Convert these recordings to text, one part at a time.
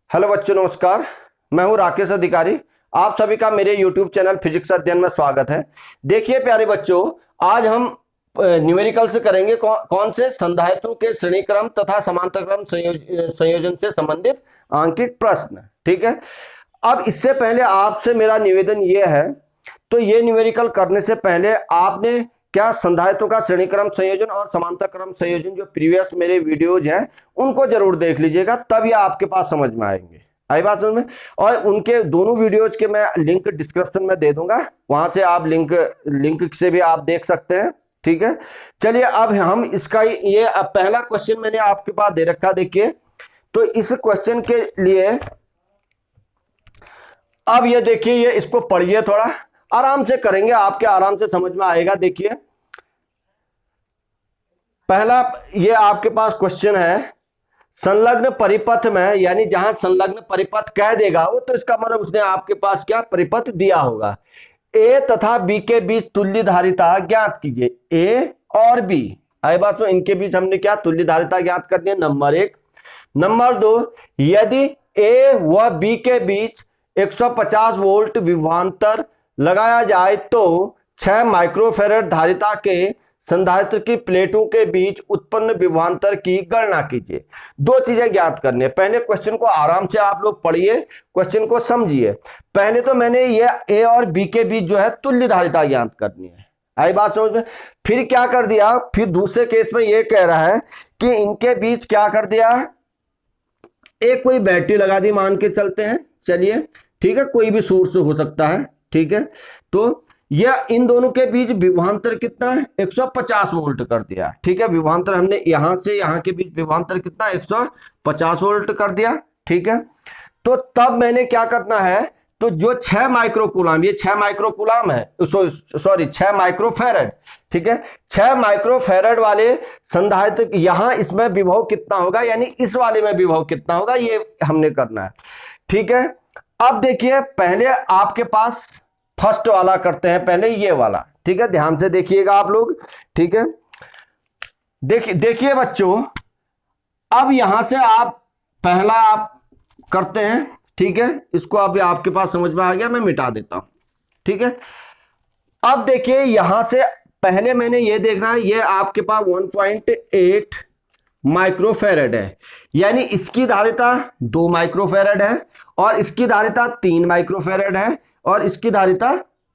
Hello बच्चों, नमस्कार। मैं हूं राकेश अधिकारी। आप सभी का मेरे YouTube चैनल फिजिक्स अध्ययन में स्वागत है। देखिए प्यारे बच्चों, आज हम न्यूमेरिकल से करेंगे कौन से संधारित्रों के श्रेणी क्रम तथा समांतर क्रम संयोजन से संबंधित आंकिक प्रश्न। ठीक है। अब इससे पहले आपसे मेरा निवेदन यह है, तो ये न्यूमेरिकल करने से पहले आपने क्या संधारित्रों का श्रेणी क्रम संयोजन और समांतर क्रम संयोजन जो प्रीवियस मेरे वीडियोज हैं उनको जरूर देख लीजिएगा, तब ये आपके पास समझ में आएंगे। आई बात समझ में? और उनके दोनों वीडियोज के मैं लिंक डिस्क्रिप्शन में दे दूंगा, वहां से आप लिंक से भी आप देख सकते हैं। ठीक है। चलिए अब हम इसका ये पहला क्वेश्चन मैंने आपके पास दे रखा, देखिए। तो इस क्वेश्चन के लिए अब ये देखिए, ये इसको पढ़िए, थोड़ा आराम से करेंगे, आपके आराम से समझ में आएगा। देखिए पहला ये आपके पास क्वेश्चन है, संलग्न परिपथ में, यानी जहां संलग्न परिपथ कह देगा वो, तो इसका मतलब उसने आपके पास क्या परिपथ दिया होगा। ए तथा बी के बीच तुल्य धारिता ज्ञात कीजिए। ए और बी, आई बात, इनके बीच हमने क्या तुल्य धारिता ज्ञात करनी है, नंबर एक। नंबर दो, यदि ए व बी के बीच 150 वोल्ट विभवांतर लगाया जाए तो 6 माइक्रोफेरेड धारिता के संधारित्र की प्लेटों के बीच उत्पन्न विभवांतर की गणना कीजिए। दो चीजें ज्ञात करनी है। पहले क्वेश्चन को आराम से आप लोग पढ़िए, क्वेश्चन को समझिए। पहले तो मैंने ये ए और बी के बीच जो है तुल्य धारिता ज्ञात करनी है। आई बात समझ में? फिर क्या कर दिया, फिर दूसरे केस में ये कह रहा है कि इनके बीच क्या कर दिया, एक कोई बैटरी लगा दी, मान के चलते हैं। चलिए ठीक है, कोई भी सोर्स हो सकता है। ठीक है। तो यह इन दोनों के बीच विभवांतर कितना है, 150 वोल्ट कर दिया। ठीक है, विभवांतर हमने यहां से यहां के बीच विभवांतर कितना, 150 वोल्ट कर दिया। ठीक है। तो तब मैंने क्या करना है, तो जो 6 माइक्रोकूलम, ये 6 माइक्रोकूलम है, सॉरी 6 माइक्रोफेरेड। ठीक है, 6 माइक्रोफेरेड वाले संधारित्र, यहां इसमें विभव कितना होगा, यानी इस वाले में विभव कितना होगा, ये हमने करना है। ठीक है। अब देखिए, पहले आपके पास फर्स्ट वाला करते हैं, पहले ये वाला। ठीक है, ध्यान से देखिएगा आप लोग। ठीक है, देखिए बच्चों, अब यहां से आप पहला आप करते हैं। ठीक है, इसको अभी आपके पास समझ में आ गया, मैं मिटा देता हूं। ठीक है। अब देखिए, यहां से पहले मैंने ये देखना है, ये आपके पास 1.8 माइक्रोफेरेड है, यानी इसकी धारिता 2 माइक्रोफेरेड है और इसकी धारिता 3 माइक्रोफेरेड है और इसकी धारिता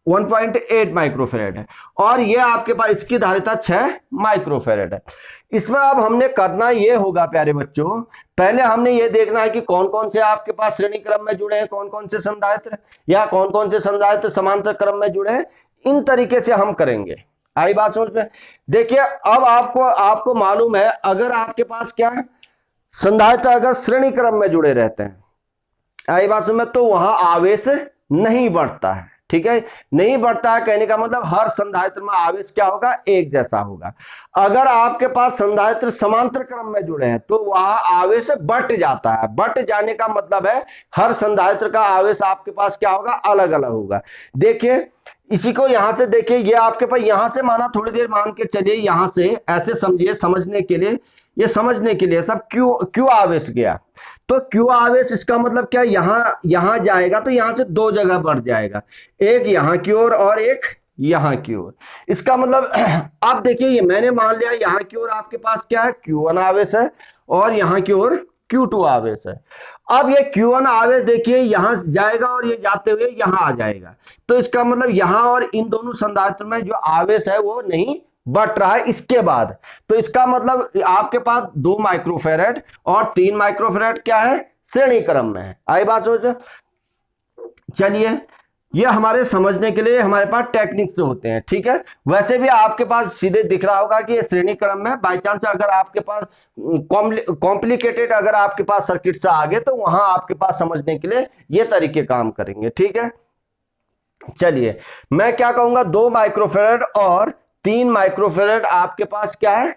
1.8 माइक्रोफेरेड है और ये आपके पास इसकी धारिता 6 माइक्रोफेरेड है। इसमें अब हमने करना ये होगा प्यारे बच्चों, पहले हमने ये देखना है कि कौन कौन से आपके पास श्रेणी क्रम में जुड़े हैं, कौन कौन से संधारित्र, या कौन कौन से संधारित्र समांतर क्रम में जुड़े हैं। इन तरीके से हम करेंगे। आई बात समझ में? देखिए, अब आपको मालूम है, अगर आपके पास क्या है, संधारित्र अगर श्रेणी क्रम में जुड़े रहते हैं, आई बात समझ में, तो वहां आवेश नहीं बढ़ता है। ठीक है, नहीं बढ़ता है कहने का मतलब हर संधारित्र में आवेश क्या होगा, एक जैसा होगा। अगर आपके पास संधारित्र समांतर क्रम में जुड़े हैं तो वहां आवेश बढ़ जाता है। बढ़ जाने का मतलब है हर संधारित्र का आवेश आपके पास क्या होगा, अलग अलग होगा। देखिए, इसी को यहां से देखिए, ये आपके पास यहां से माना, थोड़ी देर मान के चलिए, यहां से ऐसे समझिए, समझने के लिए, ये समझने के लिए सब क्यों आवेश गया। तो क्यों आवेश, इसका मतलब क्या, यहां जाएगा तो यहां से 2 जगह बढ़ जाएगा, एक यहां की ओर और एक यहां की ओर। इसका मतलब आप देखिए, ये मैंने मान लिया यहां की ओर आपके पास क्या है, Q1 आवेश है और यहां की ओर Q2 आवेश है। अब ये Q1 आवेश देखिए यहां जाएगा और ये जाते हुए यहां आ जाएगा, तो इसका मतलब यहां और इन दोनों संधारित्र में जो आवेश है वो नहीं बढ़ रहा है इसके बाद। तो इसका मतलब आपके पास 2 माइक्रोफेरेड और 3 माइक्रोफेरेड क्या है, श्रेणी क्रम में है। आई बात सोचो। चलिए, ये हमारे समझने के लिए हमारे पास टेक्निक्स होते हैं। ठीक है, वैसे भी आपके पास सीधे दिख रहा होगा कि ये श्रेणी क्रम में। बाई चांस अगर आपके पास कॉम्प्लिकेटेड अगर आपके पास सर्किट से आगे, तो वहां आपके पास समझने के लिए ये तरीके काम करेंगे। ठीक है। चलिए, मैं क्या कहूंगा, 2 माइक्रोफेरेड और 3 माइक्रोफेरेड आपके पास क्या है,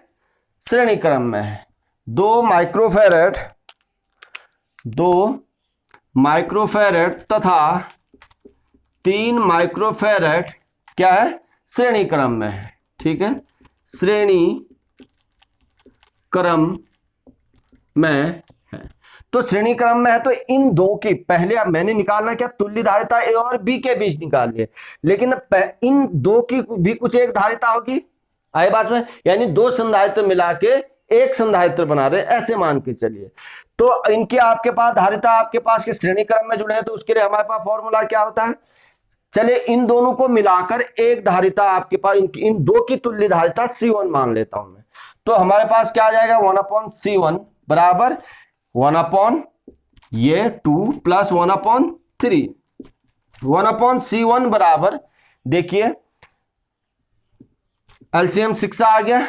श्रेणी क्रम में है। 2 माइक्रोफेरेड तथा 3 माइक्रोफेरेड क्या है, श्रेणी क्रम में है। ठीक है, श्रेणी क्रम में है। तो तो श्रेणी क्रम में है तो इन दो की पहले मैंने निकालना क्या, तुल्य धारिता ए और बी के बीच निकाल लिए, लेकिन इन दो की भी कुछ एक धारिता होगी, आई बात में, यानी दो संधारित्र मिला के एक संधारित्र बना रहे, ऐसे मान के चलिए। तो इनकी आपके पास धारिता आपके पास के श्रेणी क्रम में जुड़े हैं, तो उसके लिए हमारे पास फॉर्मूला क्या होता है, चलिए इन दोनों को मिलाकर एक धारिता आपके पास, इन दो की तुल्य धारिता C1 मान लेता हूं मैं। तो हमारे पास क्या आ जाएगा, 1/C1 बराबर 1 ये 2 प्लस 1/3, 1/C1 बराबर, देखिए एलसीएम 6 आ गया,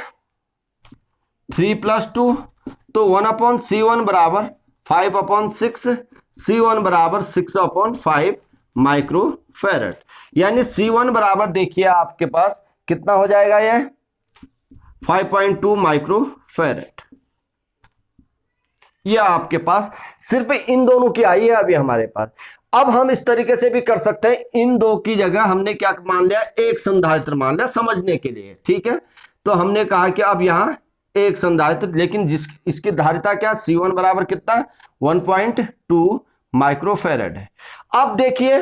3 + 2, तो 1/C1 बराबर 5/6, C1 बराबर 6/5 माइक्रोफैरड, यानी C1 बराबर देखिए आपके पास कितना हो जाएगा, ये 5.2 माइक्रोफैरड। ये आपके पास सिर्फ इन दोनों की आई है अभी हमारे पास। अब हम इस तरीके से भी कर सकते हैं, इन दो की जगह हमने क्या मान लिया, एक संधारित्र मान लिया समझने के लिए, ठीक है। तो हमने कहा कि अब यहां एक संधारित्र, लेकिन इसकी धारिता क्या, C1 बराबर कितना, 1.2 माइक्रोफैरड है। अब देखिए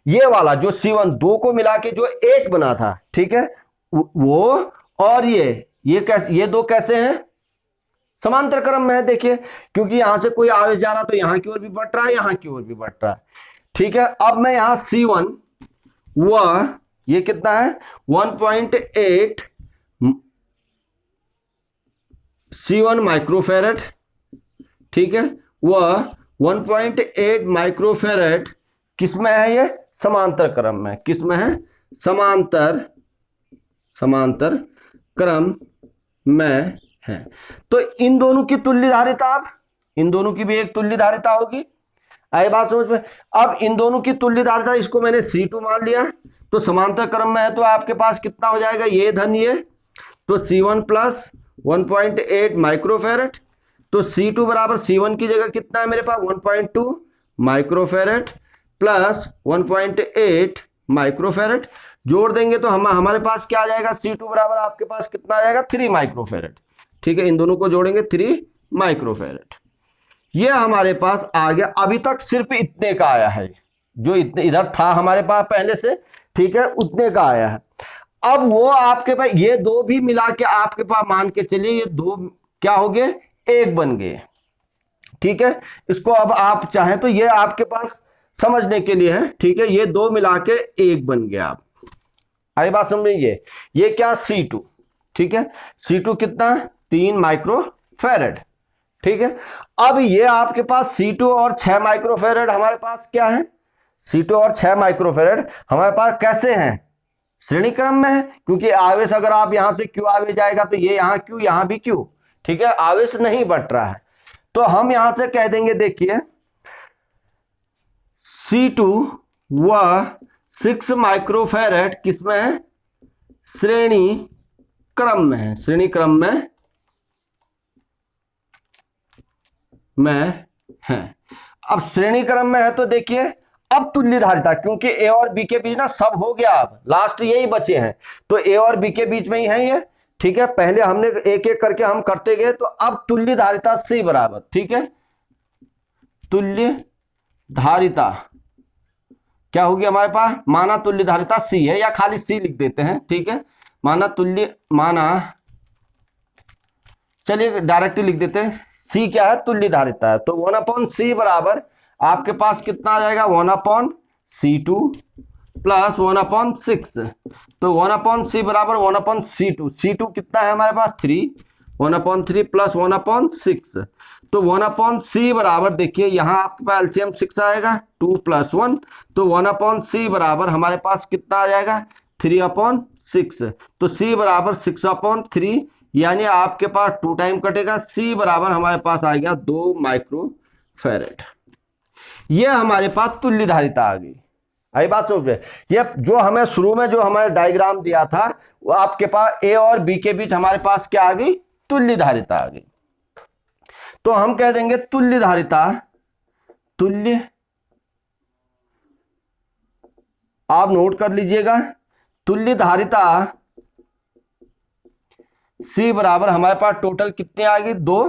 ये वाला जो C1 दो को मिला के जो एक बना था, ठीक है, वो और ये कैसे, ये दो कैसे हैं, समांतर क्रम में है, देखिए क्योंकि यहां से कोई आवेश जा रहा तो यहां की ओर भी बढ़ रहा है, यहां की ओर भी बढ़ रहा है, ठीक है। अब मैं यहां C1 वह ये कितना है 1.8 C1 माइक्रोफैरड, ठीक है, वह 1.8 माइक्रोफैरड किसमें है, ये समांतर क्रम में, किसमें है, समांतर क्रम में है। तो इन दोनों की तुल्य धारिता, अब इन दोनों की भी एक तुल्य धारिता होगी, आई बात समझ में। अब इन दोनों की तुल्य धारिता, इसको मैंने C2 मान लिया, तो समांतर क्रम में है तो आपके पास कितना हो जाएगा, ये धन ये, तो C1 प्लस 1.8 माइक्रोफैरड, तो C2 बराबर C1 की जगह कितना है मेरे पास 1.2 माइक्रोफैरड प्लस 1.8 माइक्रोफैरड, जोड़ देंगे तो हमारे पास क्या आ जाएगा, C2 बराबर आपके पास कितना आ जाएगा 3 माइक्रोफैरड, ठीक है, इन दोनों को जोड़ेंगे 3 माइक्रोफैरड, ये हमारे पास आ गया। अभी तक सिर्फ इतने का आया है, जो इतने इधर था हमारे पास पहले से, ठीक है, उतने का आया है। अब वो आपके पास ये दो भी मिला के आपके पास मान के चलिए ये दो क्या हो गए, एक बन गए, ठीक है। इसको अब आप चाहें तो ये आपके पास समझने के लिए है, ठीक है, ये दो मिला के एक बन गया। आप आई बात समझिए, ये क्या C2, ठीक है, C2 कितना 3 माइक्रोफैरड, ठीक है। अब ये आपके पास C2 और 6 माइक्रोफैरड हमारे पास क्या है, C2 और 6 माइक्रोफैरड हमारे पास कैसे हैं, श्रेणी क्रम में है, क्योंकि आवेश अगर आप यहां से Q आवेश जाएगा तो ये यहां Q यहां भी Q, ठीक है, आवेश नहीं बढ़ रहा है। तो हम यहां से कह देंगे, देखिए C2 व 6 माइक्रोफैरड किसमें है, श्रेणी क्रम में है, श्रेणी क्रम में है। अब श्रेणी क्रम में है तो देखिए अब तुल्य धारिता, क्योंकि ए और बी के बीच ना सब हो गया, अब लास्ट यही बचे हैं, तो ए और बी के बीच में ही है ये, ठीक है, पहले हमने एक एक करके हम करते गए, तो अब तुल्य धारिता C बराबर, ठीक है, तुल्य धारिता क्या होगी हमारे पास, माना तुल्य धारिता C है, या खाली C लिख देते हैं, ठीक है, चलिए डायरेक्ट लिख देते हैं, C क्या है, तुल्य धारिता है, तो 1/C बराबर आपके पास कितना आ जाएगा 1/C2 प्लस 1/6, तो 1/C बराबर 1/C2, C2 कितना है हमारे पास 3, 1/3 प्लस 1/6, तो 1/C बराबर देखिए यहां आपके पास एलसीएम 6 आएगा, 2 + 1, तो 1/C बराबर हमारे पास कितना आ जाएगा 3/6, तो C बराबर 6/3, यानी आपके पास 2 टाइम कटेगा, C बराबर हमारे पास आ गया 2 माइक्रोफैरड। ये हमारे पास तुल्य धारिता आ गई, आई बात समझ में। ये जो हमें शुरू में जो हमारे डायग्राम दिया था, वो आपके पास ए और बी के बीच हमारे पास क्या आ गई, तुल्य धारिता आ गई। तो हम कह देंगे तुल्य धारिता, आप नोट कर लीजिएगा, तुल्य धारिता C बराबर हमारे पास टोटल कितने आ गई 2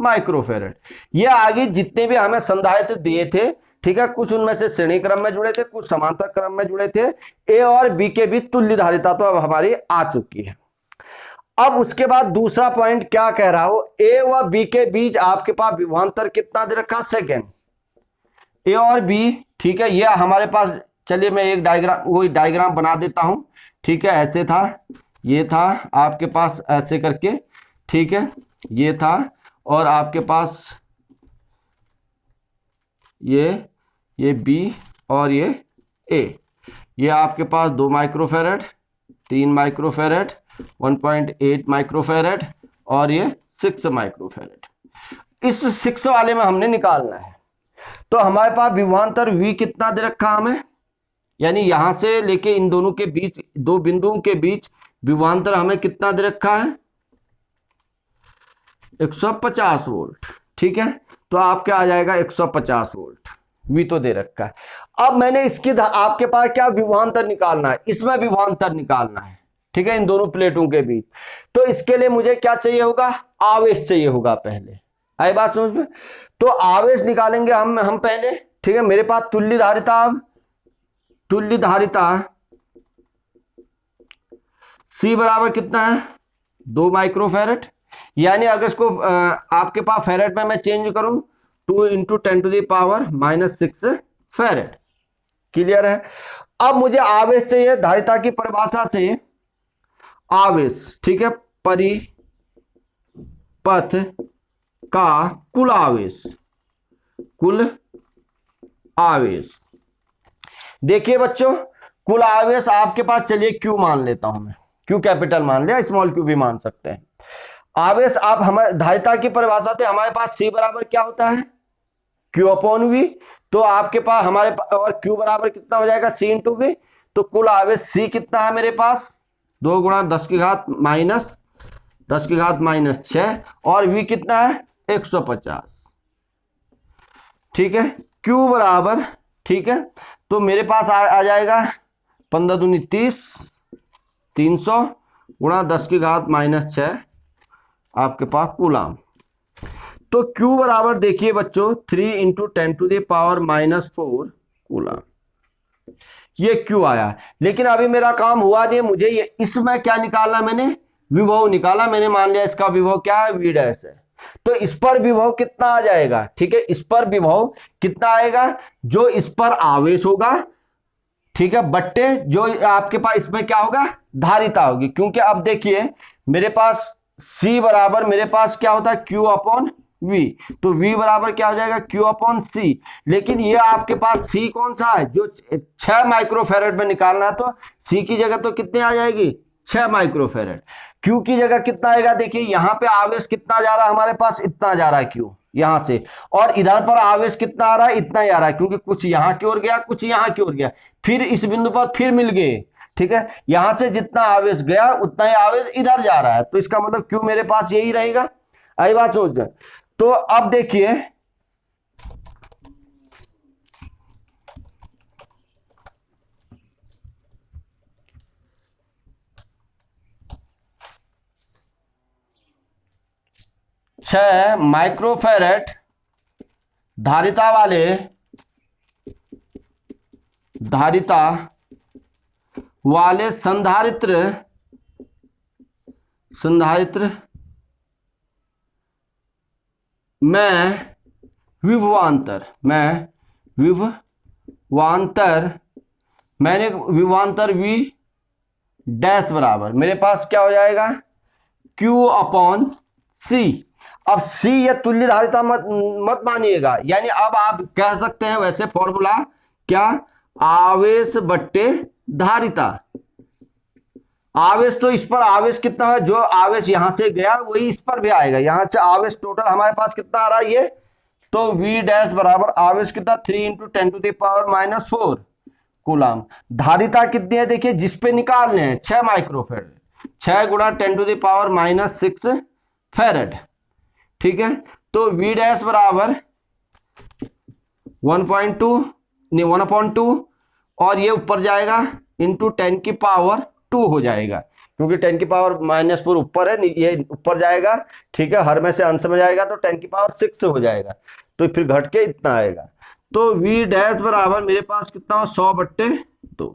माइक्रोफेरेड। ये आगे जितने भी हमें संधारित्र दिए थे, ठीक है, कुछ उनमें से श्रेणी क्रम में जुड़े थे, कुछ समांतर क्रम में जुड़े थे। ए और बी के बीच तुल्य धारिता तो अब हमारी आ चुकी है। अब उसके बाद दूसरा पॉइंट क्या कह रहा हो, ए व बी के बीच आपके पास विभवांतर कितना दे रखा, सेकेंड, ए और बी, ठीक है। ये हमारे पास, चलिए मैं एक डायग्राम बना देता हूं, ठीक है। ऐसे था, ये था आपके पास ऐसे करके, ठीक है, ये था, और आपके पास ये बी और ये ए, ये आपके पास 2 माइक्रोफेरेड, 3 माइक्रोफेरेड, 1.8 माइक्रोफेरेड और ये 6 माइक्रोफेरेड। इस 6 वाले में हमने निकालना है। तो हमारे पास विभवांतर V कितना दे रखा हमें, यानी यहां से लेके इन दोनों के बीच, दो बिंदुओं के बीच विभवांतर हमें कितना दे रखा है, 150 वोल्ट, ठीक है। तो आपके आ जाएगा 150 वोल्ट, V तो दे रखा है। अब मैंने इसकी आपके पास क्या विभवांतर निकालना है, इसमें विभवांतर निकालना है, ठीक है, इन दोनों प्लेटों के बीच। तो इसके लिए मुझे क्या चाहिए होगा, आवेश चाहिए होगा पहले। आई बात समझ में? तो आवेश निकालेंगे हम पहले, ठीक है। मेरे पास तुल्य धारिता C बराबर कितना है, 2 माइक्रोफेरेड, यानी अगर इसको आपके पास फेरेड में मैं चेंज करूं, 2 × 10⁻⁻6 फेरेड। क्लियर है? अब मुझे आवेश चाहिए, धारिता की परिभाषा से आवेश, ठीक है, परिपथ का कुल आवेश। देखिए बच्चों, कुल आवेश आपके पास, चलिए Q मान लेता हूं मैं, Q कैपिटल मान लिया, स्मॉल q भी मान सकते हैं। आवेश आप हमारे धारिता की परिभाषा से हमारे पास C बराबर क्या होता है, Q/V। तो आपके पास हमारे पास और Q बराबर कितना हो जाएगा, C × V। तो कुल आवेश C कितना है मेरे पास, 2 × 10⁻⁻6 और V कितना है, 150, ठीक है। Q बराबर, ठीक है, तो मेरे पास आ जाएगा 15 दूनी 30, 300 × 10⁻⁻6 आपके पास कूलाम। तो Q बराबर देखिए बच्चों 3 × 10⁻⁻4 कूलाम, ये Q आया। लेकिन अभी मेरा काम हुआ नहीं, मुझे ये इसमें क्या निकालना, मैंने विभव निकाला। मैंने मान लिया इसका विभव क्या है, V' है। तो इस पर विभव कितना आ जाएगा, ठीक है, इस पर विभव कितना आएगा, जो इस पर आवेश होगा, ठीक है, बट्टे जो आपके पास इसमें क्या होगा, धारिता होगी। क्योंकि अब देखिए मेरे पास C बराबर मेरे पास क्या होता है, Q/V। तो V बराबर क्या हो जाएगा, Q/C। लेकिन ये आपके पास C कौन सा है, जो 6 माइक्रोफेरेड में निकालना है, तो C की जगह तो कितने आ जाएगी, 6 माइक्रोफेरेड। Q की जगह कितना आएगा, देखिए यहां पे आवेश कितना जा रहा है हमारे पास, इतना जा रहा है Q यहां से, और इधर पर आवेश कितना आ रहा है, इतना ही आ रहा है, क्योंकि कुछ यहां की ओर गया, कुछ यहां की ओर गया, फिर इस बिंदु पर फिर मिल गए, ठीक है। यहां से जितना आवेश गया उतना ही आवेश इधर जा रहा है, तो इसका मतलब Q मेरे पास यही रहेगा। आई बात सोच गए? तो अब देखिए छह माइक्रोफेरेड धारिता वाले संधारित्र में विभवांतर मैंने विभवांतर V डैश बराबर मेरे पास क्या हो जाएगा, Q/C। अब C या तुल्य धारिता मत मानिएगा, यानी अब आप कह सकते हैं वैसे फॉर्मूला क्या, आवेश बट्टे धारिता। आवेश तो इस पर आवेश कितना है, जो आवेश यहां से गया वही इस पर भी आएगा, यहां से आवेश टोटल हमारे पास कितना आ रहा है ये, तो V डैश बराबर आवेश कितना 3 × 10⁻⁻4 कूलाम। धारिता कितनी है देखिए, जिस पे निकालने हैं 6 माइक्रोफेरेड, 6 × 10⁻⁻6 फेरेड, ठीक है। तो V डैश बराबर 1/2 और ये ऊपर जाएगा × 10⁻² हो जाएगा। क्योंकि 10⁻⁻⁴ ऊपर है, ये ऊपर जाएगा, ठीक है, हर में से अंश में जाएगा तो 10⁻⁶ हो जाएगा, तो फिर घट के इतना आएगा। तो V डैश बराबर मेरे पास कितना हो, 100/2।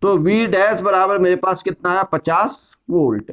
तो V डैश बराबर मेरे पास कितना है, 50 वोल्ट।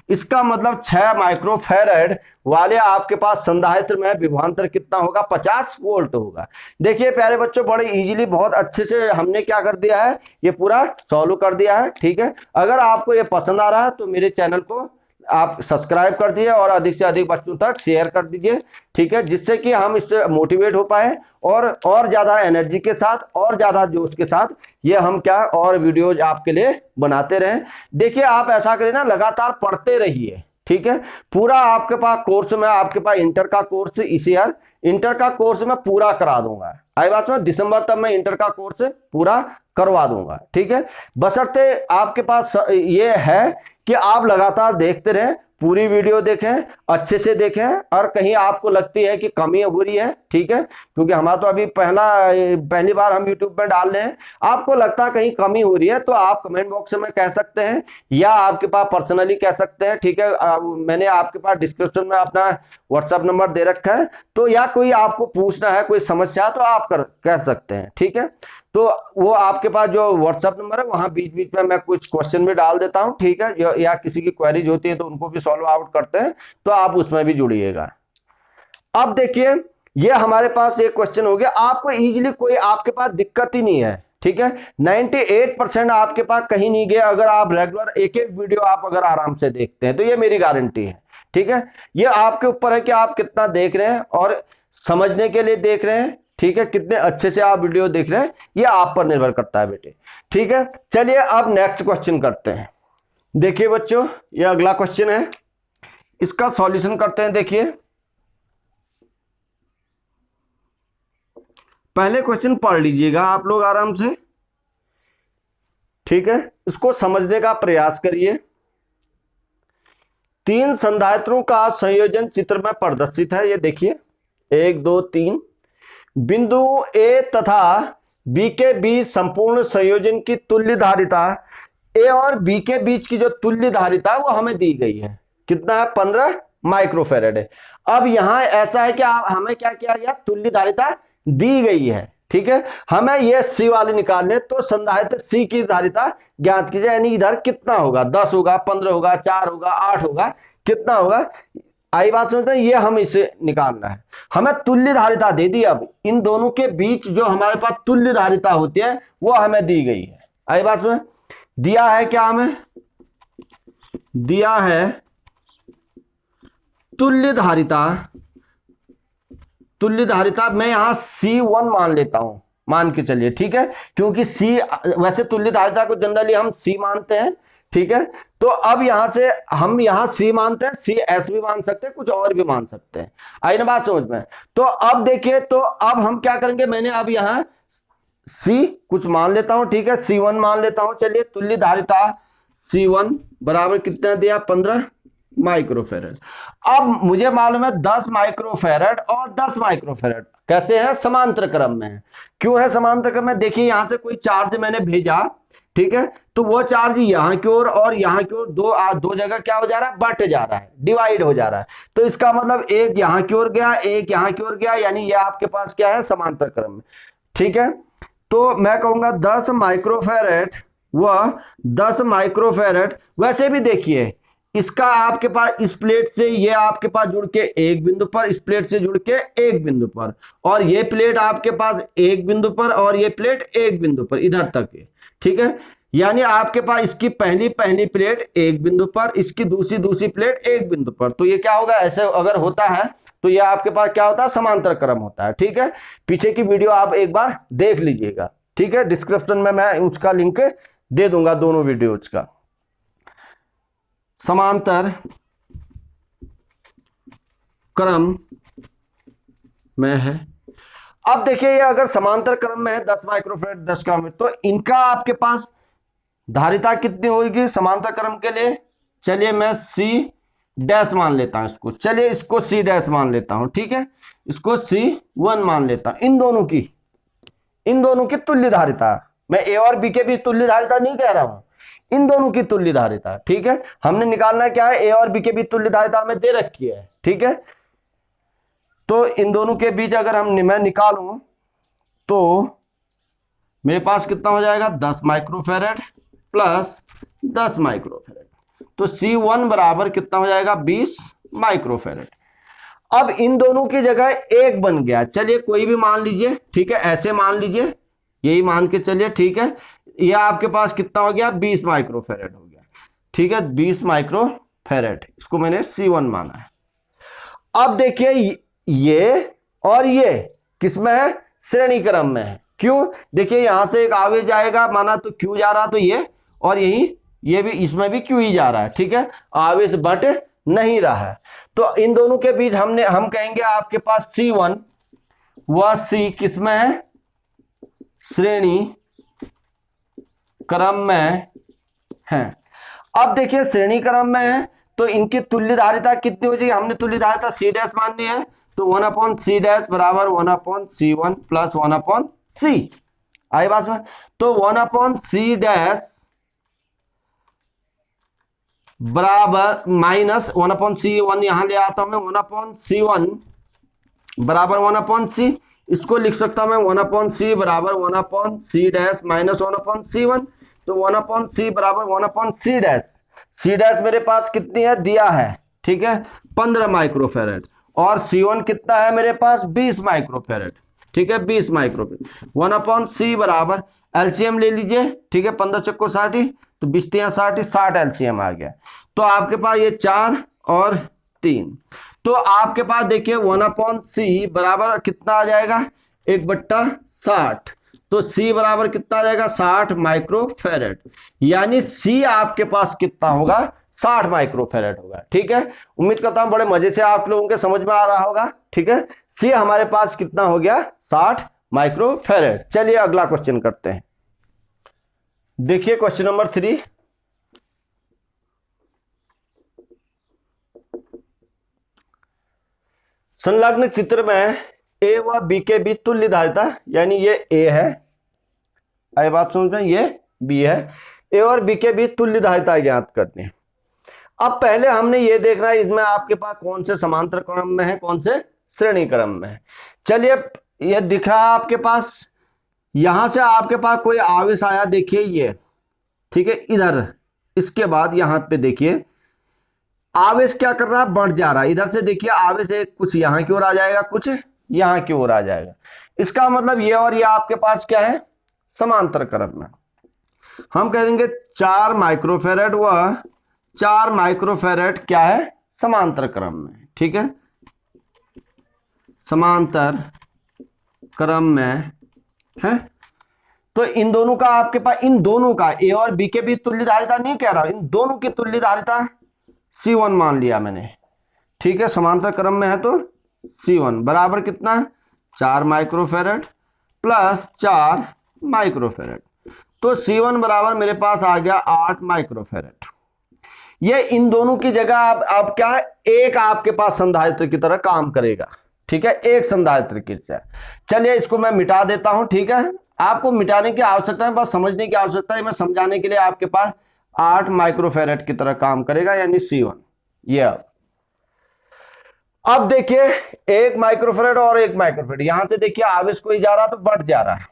इसका मतलब 6 माइक्रोफैरड वाले आपके पास संधारित्र में विभवांतर कितना होगा, 50 वोल्ट होगा। देखिए प्यारे बच्चों, बड़े इजीली, बहुत अच्छे से हमने क्या कर दिया है, ये पूरा सॉल्व कर दिया है, ठीक है। अगर आपको ये पसंद आ रहा है तो मेरे चैनल को आप सब्सक्राइब कर दिए और अधिक से अधिक बच्चों तक शेयर कर दीजिए, ठीक है, जिससे कि हम इससे मोटिवेट हो पाए और ज्यादा एनर्जी के साथ और ज्यादा जोश के साथ ये हम क्या और वीडियोज आपके लिए बनाते रहें। देखिए आप ऐसा करें ना, लगातार पढ़ते रहिए, ठीक है। पूरा आपके पास कोर्स में, आपके पास इंटर का कोर्स इस ईयर इंटर का कोर्स मैं पूरा करा दूंगा। आई बात में, दिसंबर तक मैं इंटर का कोर्स पूरा करवा दूंगा, ठीक है। बशर्ते आपके पास ये है कि आप लगातार देखते रहें, पूरी वीडियो देखें, अच्छे से देखें, और कहीं आपको लगती है कि कमी हो रही है, ठीक है, क्योंकि हमारा तो अभी पहली बार हम यूट्यूब पर डाल रहे हैं, आपको लगता है कहीं कमी हो रही है तो आप कमेंट बॉक्स में कह सकते हैं या आपके पास पर्सनली कह सकते हैं, ठीक है। मैंने आपके पास डिस्क्रिप्शन में अपना व्हाट्सएप नंबर दे रखा है, तो या कोई आपको पूछना है, कोई समस्या, तो आप कह सकते हैं, ठीक है। तो वो आपके पास जो व्हाट्सएप नंबर है, वहां बीच बीच में मैं कुछ क्वेश्चन भी डाल देता हूं, ठीक है, या किसी की क्वेरीज होती है तो उनको भी सॉल्व आउट करते हैं, तो आप उसमें भी जुड़िएगा। अब देखिए, ये हमारे पास एक क्वेश्चन हो गया, आपको इजीली कोई आपके पास दिक्कत ही नहीं है, ठीक है। 98% आपके पास कहीं नहीं गया, अगर आप रेगुलर एक एक वीडियो आप अगर आराम से देखते हैं तो ये मेरी गारंटी है, ठीक है। ये आपके ऊपर है कि आप कितना देख रहे हैं और समझने के लिए देख रहे हैं, ठीक है, कितने अच्छे से आप वीडियो देख रहे हैं, ये आप पर निर्भर करता है बेटे, ठीक है। चलिए अब नेक्स्ट क्वेश्चन करते हैं। देखिए बच्चों, ये अगला क्वेश्चन है, इसका सॉल्यूशन करते हैं। देखिए पहले क्वेश्चन पढ़ लीजिएगा आप लोग आराम से, ठीक है, इसको समझने का प्रयास करिए। 3 संधारित्रों का संयोजन चित्र में प्रदर्शित है, ये देखिए 1 2 3 बिंदु ए तथा बी के बीच संपूर्ण संयोजन की तुल्य धारिता, ए और बी के बीच की जो तुल्य धारिता वो हमें दी गई है, कितना है, 15 माइक्रोफैरड है। अब यहां ऐसा है कि हमें क्या किया गया, तुल्य धारिता दी गई है, ठीक है, हमें ये सी वाले निकालने, तो संधारित्र सी की धारिता ज्ञात कीजिए, यानी इधर कितना होगा, 10 होगा, 15 होगा, 4 होगा, 8 होगा, कितना होगा, आई बात समझ में, ये हम इसे निकालना है। हमें तुल्य धारिता दे दी, अब इन दोनों के बीच जो हमारे पास तुल्य धारिता होती है वो हमें दी गई है। आई बात में, दिया है क्या, हमें दिया है तुल्य धारिता। तुल्य धारिता मैं यहां C1 मान लेता हूं, मान के चलिए, ठीक है, क्योंकि C, वैसे तुल्य धारिता को जनरली हम C मानते हैं, ठीक है। तो अब यहां से हम यहां C मानते हैं, CS भी मान सकते हैं, कुछ और भी मान सकते हैं, आई ना बात समझ में। तो अब देखिए, तो अब हम क्या करेंगे, मैंने अब यहां C कुछ मान लेता हूं, ठीक है, C1 मान लेता हूं। चलिए, तुल्य धारिता C1 बराबर कितना दिया, 15 माइक्रोफैरड। अब मुझे मालूम है 10 माइक्रोफैरड और 10 माइक्रोफैरड कैसे है, समांतर क्रम में है। क्यों है समांतर क्रम में, देखिए यहां से कोई चार्ज मैंने भेजा, ठीक है, तो वो चार्ज यहां की ओर और यहां की ओर दो जगह क्या हो जा रहा है, बट जा रहा है, डिवाइड हो जा रहा है। तो इसका मतलब एक यहां की ओर गया, एक यहां की ओर गया, यानी ये आपके पास क्या है, समांतर क्रम में, ठीक है। तो मैं कहूंगा 10 माइक्रोफैरड व 10 माइक्रोफैरड। वैसे भी देखिए, इसका आपके पास इस प्लेट से ये आपके पास जुड़ के एक बिंदु पर, इस प्लेट से जुड़ के एक बिंदु पर, और ये प्लेट आपके पास एक बिंदु पर, और ये प्लेट एक बिंदु पर, इधर तक है, ठीक है। यानी आपके पास इसकी पहली प्लेट एक बिंदु पर, इसकी दूसरी प्लेट एक बिंदु पर। तो ये क्या होगा, ऐसे अगर होता है तो ये आपके पास क्या होता है, समांतर क्रम होता है, ठीक है। पीछे की वीडियो आप एक बार देख लीजिएगा, ठीक है, डिस्क्रिप्शन में मैं उसका लिंक दे दूंगा, दोनों वीडियोज का। समांतर क्रम में है। अब देखिए, ये अगर समांतर क्रम में है 10 माइक्रोफैरड 10 क्रम में, तो इनका आपके पास धारिता कितनी होगी समांतर क्रम के लिए। चलिए मैं C डैश मान लेता हूं इसको, चलिए इसको C डैश मान लेता हूं, ठीक है, इसको C1 मान लेता हूं। इन दोनों की तुल्य धारिता, मैं A और B के भी तुल्य धारिता नहीं कह रहा हूं, इन दोनों की तुल्य धारिता। ठीक है, हमने निकालना क्या है, ए और बी के बीच तुल्य धारिता हमें दे रखी है। ठीक है, तो इन दोनों के बीच अगर मैं निकालूं तो मेरे पास कितना हो जाएगा, 10 माइक्रोफेरेड प्लस 10 माइक्रोफेरेड, तो C1 बराबर कितना हो जाएगा, 20 माइक्रोफेरेड। अब इन दोनों की जगह एक बन गया, चलिए कोई भी मान लीजिए। ठीक है, ऐसे मान लीजिए, यही मान के चलिए। ठीक है, यह आपके पास कितना हो गया, 20 माइक्रोफेरेड हो गया। ठीक है, 20 माइक्रोफेरेड, इसको मैंने C1 माना है। अब देखिए ये और ये किसमें है, श्रेणी क्रम में है। क्यों, देखिए यहां से एक आवेश जाएगा, माना तो Q जा रहा, तो ये और यही ये भी, इसमें भी Q ही जा रहा है। ठीक है, आवेश बट नहीं रहा है। तो इन दोनों के बीच हम कहेंगे आपके पास C1 व C किसमें है, श्रेणी क्रम में है। अब देखिए श्रेणी क्रम में है तो इनकी तुल्य धारिता कितनी हो जाएगी, हमने तुल्य धारिता C डैश माननी है, तो 1/C डैश बराबर 1/C1 प्लस 1/C। आई बात में, तो 1/C डैश बराबर माइनस 1/C1 यहां ले आता हूं मैं, 1/C1 बराबर 1/C, इसको लिख सकता हूं मैं 1/C बराबर 1/C डैश माइनस 1/C1, तो 1/C बराबर 1/C डैश। C डैश मेरे पास कितनी है, दिया है। ठीक है, 15 माइक्रोफेरेड, और C1 कितना है मेरे पास, 20 माइक्रोफेरेड। ठीक है, 20 माइक्रोफेरेड, 1/C बराबर एलसीएम ले लीजिए। ठीक है, 15 चक्को 60, तो 20 3 60, 60 एलसीएम आ गया। तो आपके पास ये 4 और 3, तो आपके पास देखिए 1/C बराबर कितना आ जाएगा, 1/60, तो C बराबर कितना आ जाएगा, 60 माइक्रोफेरेड। यानी C आपके पास कितना होगा, 60 माइक्रोफेरेड होगा। ठीक है, उम्मीद करता हूं बड़े मजे से आप लोगों के समझ में आ रहा होगा। ठीक है, C हमारे पास कितना हो गया, 60 माइक्रोफेरेड। चलिए अगला क्वेश्चन करते हैं। देखिए क्वेश्चन नंबर 3, संलग्न चित्र में ए व बी के बीच तुल्य धारिता, यानी ये ए है, आई बात समझ में, ये बी है, ए और बी के बीच तुल्य धारिता ज्ञात करनी है। अब पहले हमने ये देखना है इसमें आपके पास कौन से समांतर क्रम में है, कौन से श्रेणी क्रम में है। चलिए ये दिख रहा है आपके पास, यहां से आपके पास कोई आवेश आया, देखिए ये। ठीक है, इधर, इसके बाद यहां पे देखिए आवेश क्या कर रहा है, बढ़ जा रहा है। इधर से देखिए आवेश एक कुछ यहां की ओर आ जाएगा, कुछ यहां की ओर आ जाएगा। इसका मतलब ये और ये आपके पास क्या है, समांतर क्रम में। हम कह देंगे 4 माइक्रोफेरेड व 4 माइक्रोफेरेड क्या है, समांतर क्रम में। ठीक है, समांतर क्रम में है। तो इन दोनों का आपके पास, इन दोनों का ए और बी के बीच तुल्य धारिता नहीं कह रहा, इन दोनों की तुल्य धारिता C1 मान लिया मैंने। ठीक है, समांतर क्रम में है तो C1 बराबर कितना, 4 माइक्रोफेरेड प्लस 4 माइक्रोफेरेड, तो C1 बराबर मेरे पास आ गया 8 माइक्रोफेरेड। ये इन दोनों की जगह अब क्या है, एक आपके पास संधारित्र की तरह काम करेगा। ठीक है, एक संधारित्र की तरह। चलिए इसको मैं मिटा देता हूं। ठीक है, आपको मिटाने की आवश्यकता है, बस समझने की आवश्यकता है। मैं समझाने के लिए आपके पास 8 माइक्रोफेरेड की तरह काम करेगा, यानी C1। ये अब देखिए 1 माइक्रोफेरेड और 1 माइक्रोफेरेड, यहां से देखिए आवेश कोई जा रहा तो बढ़ जा रहा है,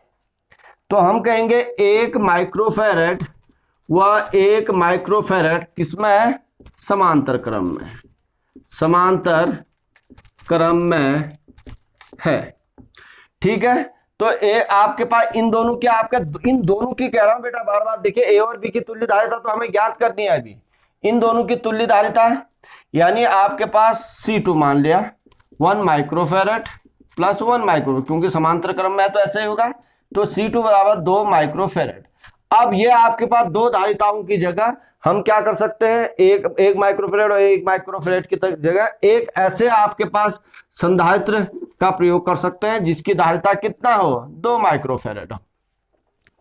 तो हम कहेंगे 1 माइक्रोफेरेड व 1 माइक्रोफेरेड किसमें है, समांतर क्रम में, समांतर क्रम में है। ठीक है, तो आपके पास इन दोनों की, आपका इन दोनों की कह रहा हूं बेटा बार बार, देखिए ए और बी की तुल्य धारिता तो हमें ज्ञात करनी है अभी। इन दोनों की तुल्य धारिता यानी आपके पास C2 मान लिया, 1 माइक्रोफेरेड प्लस 1 माइक्रो, क्योंकि समांतर क्रम में है तो ऐसे ही होगा, तो C2 बराबर 2 माइक्रोफेरेड। अब ये आपके पास दो धारिताओं की जगह हम क्या कर सकते हैं, एक माइक्रोफेरेड और 1 माइक्रोफेरेड की जगह एक ऐसे आपके पास संधारित्र का प्रयोग कर सकते हैं जिसकी धारिता कितना हो, 2 माइक्रोफेरेड हो।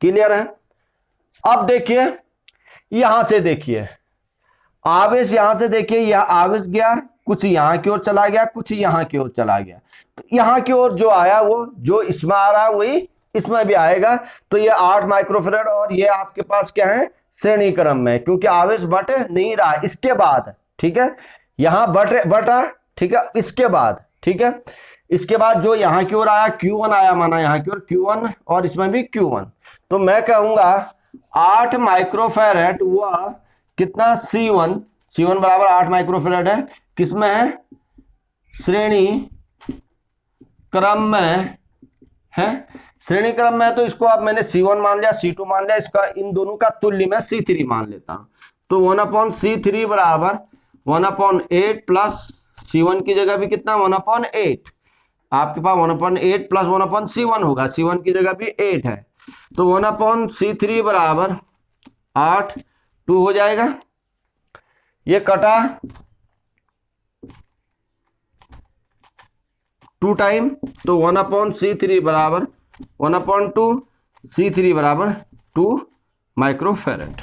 क्लियर है। अब देखिए यहां से देखिए आवेश, यहां से देखिए यह आवेश गया, कुछ यहां की ओर चला गया, कुछ यहां की ओर चला गया, तो यहां की ओर जो आया वो जो इसमें आ रहा है वही इसमें भी आएगा। तो ये 8 माइक्रोफेरेड और ये आपके पास क्या है, श्रेणी क्रम में, क्योंकि आवेश बढ़ नहीं रहा इसके बाद, ठीक है, यहां बढ़ा, ठीक है, इसके बाद, ठीक है, इसके बाद जो यहां की ओर आया Q1 आया, माना यहां की ओर Q1 और इसमें भी Q1। तो मैं कहूंगा 8 माइक्रोफेरेड हुआ कितना, C1 बराबर 8 माइक्रोफेरेड है, किसमें है, श्रेणी क्रम में है, श्रेणी क्रम में। तो इसको अब मैंने C1 मान लिया, C2 मान लिया, इसका इन दोनों का तुल्य मैं C3 मान लेता हूं। तो 1/C3 बराबर 1/8 प्लस C1 की जगह भी कितना 1/8, आपके पास 1/8 प्लस 1/C1 होगा, C1 की जगह भी 8 है। तो 1/C3 बराबर 8, 2 हो जाएगा, ये कटा 2 टाइम, तो 1/C3 बराबर 1/2, C3 बराबर 2 माइक्रोफेरेड।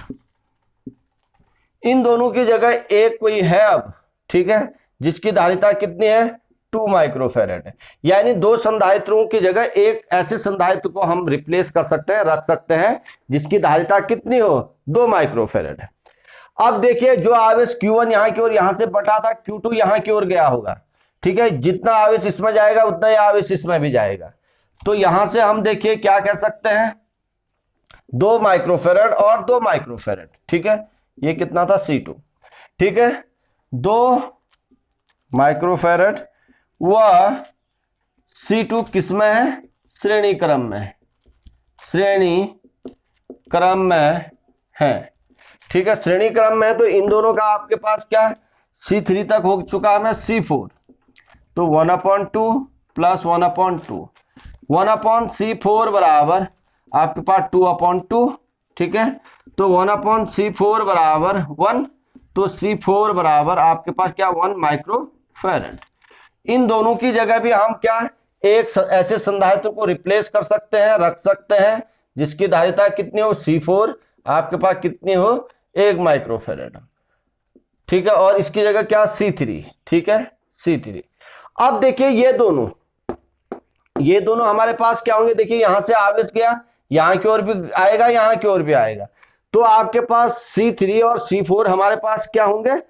इन दोनों की जगह एक कोई है अब, ठीक है, जिसकी धारिता कितनी है, 2 माइक्रोफेरेड है। यानी दो संधारित्रों की जगह एक ऐसे संधारित्र को हम रिप्लेस कर सकते हैं, रख सकते हैं, जिसकी धारिता कितनी हो, 2 माइक्रोफेरेड है। अब देखिए जो आवेश Q1 यहां की ओर यहां से बटा था, Q2 यहां की ओर गया होगा, ठीक है, जितना आवेश इसमें जाएगा उतना ही आवेश इसमें भी जाएगा। तो यहां से हम देखिए क्या कह सकते हैं, 2 माइक्रोफेरेड और 2 माइक्रोफेरेड, ठीक है, ये कितना था C2, ठीक है, 2 माइक्रोफेरेड वह C2 किसमें है, श्रेणी क्रम में, श्रेणी क्रम में है, ठीक है, श्रेणी क्रम में। तो इन दोनों का आपके पास क्या, C3 तक हो चुका है, C4, तो 1/2 प्लस 1/2, 1/C4 बराबर आपके पास 2/2, ठीक है, तो 1/C4 बराबर 1, तो C4 बराबर आपके पास क्या 1 माइक्रोफेरेड। इन दोनों की जगह भी हम क्या एक ऐसे संधारित्र को रिप्लेस कर सकते हैं, रख सकते हैं, जिसकी धारिता कितनी हो, C4, आपके पास कितनी हो, 1 माइक्रोफेरेड, ठीक है, और इसकी जगह क्या C3, ठीक है, C3। अब देखिए ये दोनों हमारे पास क्या होंगे, देखिए यहां से आवेश गया, यहां की ओर भी आएगा, यहां की ओर भी आएगा, तो आपके पास C3 और C4 हमारे पास क्या होंगे,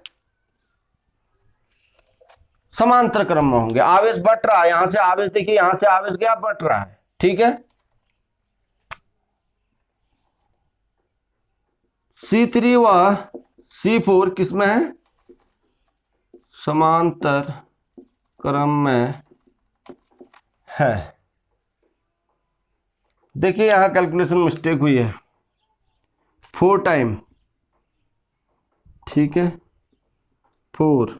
समांतर क्रम में होंगे। आवेश बढ़ रहा है, यहां से आवेश देखिए, यहां से आवेश गया, बढ़ रहा है, ठीक है, C3 व C4 किसमें है, समांतर क्रम में है। देखिए यहां कैलकुलेशन मिस्टेक हुई है, 4 टाइम, ठीक है, 4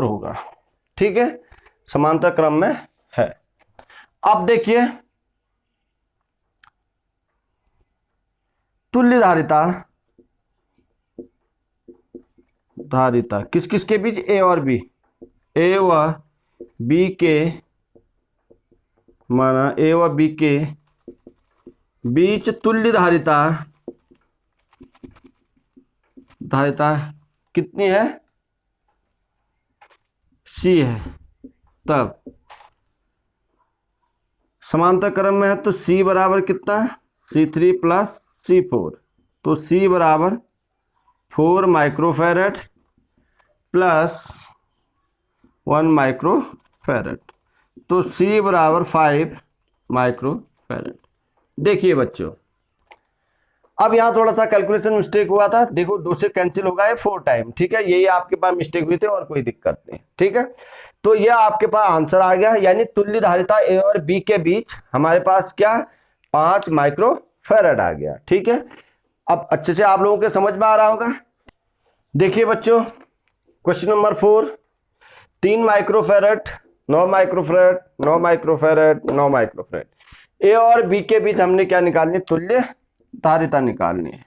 होगा, ठीक है, समांतर क्रम में है। अब देखिए तुल्य धारिता किस किस के बीच, ए और बी, ए व बी के, माना ए व बी के बीच तुल्य धारिता कितनी है, सी है। तब समांतर क्रम में है तो C बराबर कितना, C3 प्लस C4, तो C बराबर 4 माइक्रोफेरेड प्लस 1 माइक्रोफेरेड, तो C बराबर 5 माइक्रोफेरेड। देखिए बच्चों अब यहां थोड़ा सा कैलकुलेशन मिस्टेक हुआ था, देखो 2 से कैंसिल होगा ये 4 टाइम, ठीक है, यही आपके पास मिस्टेक हुई थी और कोई दिक्कत नहीं, ठीक है। तो ये आपके पास आंसर आ गया, यानी तुल्य धारिता ए और बी के बीच हमारे पास क्या 5 माइक्रोफेरेड आ गया, ठीक है। अब अच्छे से आप लोगों के समझ में आ रहा होगा। देखिए बच्चों question number 4, 3 microfarad, 9 microfarad, 9 microfarad, 9 microfarad, A और बी के बीच हमने क्या निकालनी, तुल्य धारिता निकालनी है।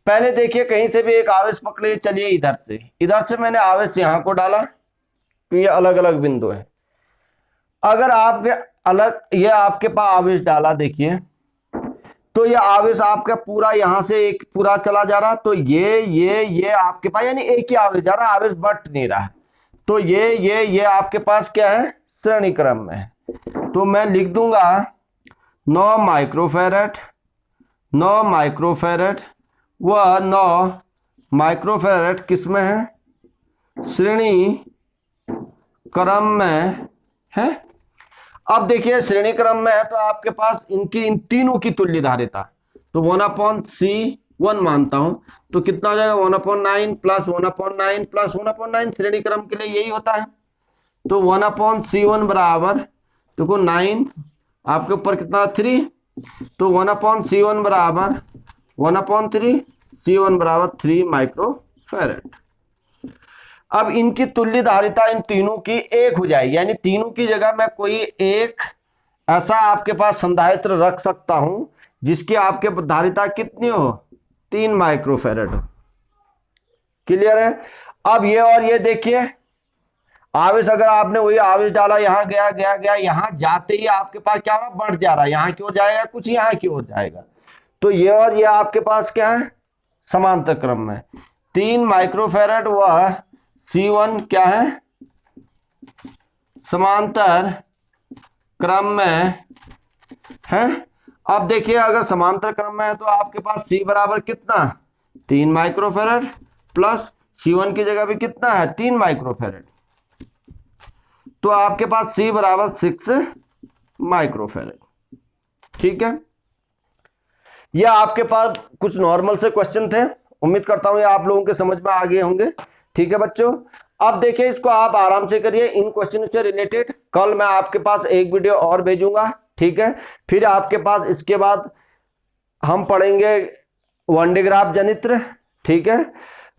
पहले देखिए कहीं से भी एक आवेश पकड़े, चलिए इधर से मैंने आवेश यहां को डाला, तो ये अलग अलग बिंदु है। अगर आपके अलग ये आपके पास आवेश डाला, देखिए तो ये आवेश आपका पूरा यहां से एक पूरा चला जा रहा, तो ये आपके पास यानी एक ही आवेश जा रहा है, आवेश बट नहीं रहा है। तो ये आपके पास क्या है, श्रेणी क्रम में है। तो मैं लिख दूंगा 9 माइक्रोफैरड, 9 माइक्रोफैरड व 9 माइक्रोफैरड किसमें है, श्रेणी क्रम में है। अब देखिए श्रेणी क्रम में है तो आपके पास इनकी इन तीनों की तुल्य धारिता, तो 1/C1 मानता हूं, तो कितना हो जाएगा 1/9 प्लस 1/9 प्लस 1/9, श्रेणी क्रम के लिए यही होता है। तो 1/C1 बराबर देखो 9 आपके ऊपर कितना 3, तो 1/C1 बराबर 1/3, C1 बराबर 3 माइक्रोफैरड। अब इनकी तुल्य धारिता इन तीनों की एक हो जाएगी, यानी तीनों की जगह मैं कोई एक ऐसा आपके पास संधारित्र रख सकता हूं जिसकी आपके धारिता कितनी हो, 3 माइक्रोफैरड हो। क्लियर है। अब ये और ये देखिए आवेश, अगर आपने वही आवेश डाला यहां गया गया गया, यहां जाते ही आपके पास क्या होगा, बढ़ जा रहा है, यहां की ओर जाएगा कुछ यहां की ओर जाएगा। तो ये और ये आपके पास क्या है, समांतर क्रम में 3 माइक्रोफैरड व C1 क्या है, समांतर क्रम में है। अब देखिए अगर समांतर क्रम में है तो आपके पास C बराबर कितना, 3 माइक्रोफैरड प्लस C1 की जगह भी कितना है, 3 माइक्रोफैरड, तो आपके पास C बराबर 6 माइक्रोफैरड। ठीक है, यह आपके पास कुछ नॉर्मल से क्वेश्चन थे, उम्मीद करता हूं ये आप लोगों के समझ में आ गए होंगे। ठीक है बच्चों, अब देखिए इसको आप आराम से करिए, इन क्वेश्चन से रिलेटेड कल मैं आपके पास एक वीडियो और भेजूंगा। ठीक है, फिर आपके पास इसके बाद हम पढ़ेंगे वनडे ग्राफ जनित्र। ठीक है,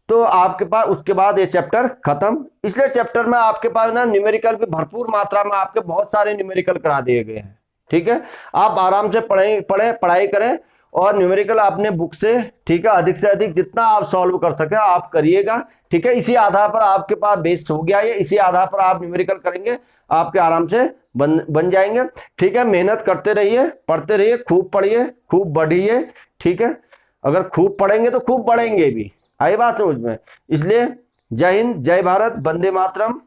तो आपके पास उसके बाद ये चैप्टर खत्म। इसलिए चैप्टर में आपके पास ना न्यूमेरिकल भी भरपूर मात्रा में आपके बहुत सारे न्यूमेरिकल करा दिए गए हैं। ठीक है, आप आराम से पढ़ाई करें और न्यूमेरिकल अपने बुक से, ठीक है, अधिक से अधिक जितना आप सॉल्व कर सके आप करिएगा। ठीक है, इसी आधार पर आपके पास बेस हो गया है, इसी आधार पर आप न्यूमेरिकल करेंगे, आपके आराम से बन जाएंगे। ठीक है, मेहनत करते रहिए, पढ़ते रहिए, खूब पढ़िए, खूब बढ़िए। ठीक है, अगर खूब पढ़ेंगे तो खूब बढ़ेंगे भी, आई बात समझ में। इसलिए जय हिंद, जय भारत, वंदे मातरम।